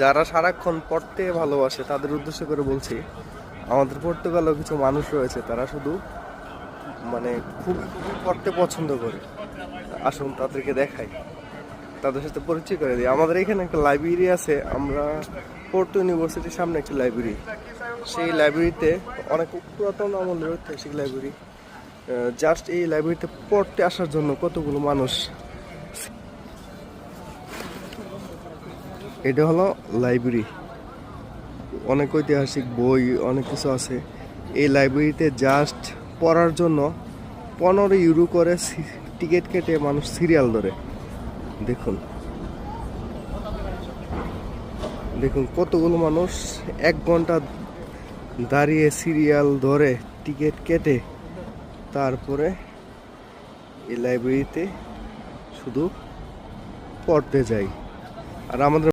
যারা সারাক্ষণ পড়তে ভালোবাসে তাদের উদ্দেশ্য করে বলছি, আমাদের পর্তুগালেও কিছু মানুষ রয়েছে তারা শুধু মানে খুব খুবই পড়তে পছন্দ করে। আসুন তাদেরকে দেখাই, তাদের সাথে পরিচয় করে দিই। আমাদের এখানে একটা লাইব্রেরি আছে, আমরা পোর্টো ইউনিভার্সিটির সামনে একটি লাইব্রেরি, সেই লাইব্রেরিতে অনেক পুরাতন আমলের ঐতিহাসিক লাইব্রেরি। জাস্ট এই লাইব্রেরিতে পড়তে আসার জন্য কতগুলো মানুষ। এটা হলো লাইব্রেরি, অনেক ঐতিহাসিক বই অনেক কিছু আছে এই লাইব্রেরিতে। জাস্ট পড়ার জন্য 15 ইউরো করে টিকিট কেটে মানুষ সিরিয়াল ধরে। দেখুন দেখুন কতগুলো মানুষ 1 ঘন্টা দাঁড়িয়ে সিরিয়াল ধরে টিকিট কেটে তারপরে এই লাইব্রেরিতে শুধু পড়তে যাই। আর আমাদের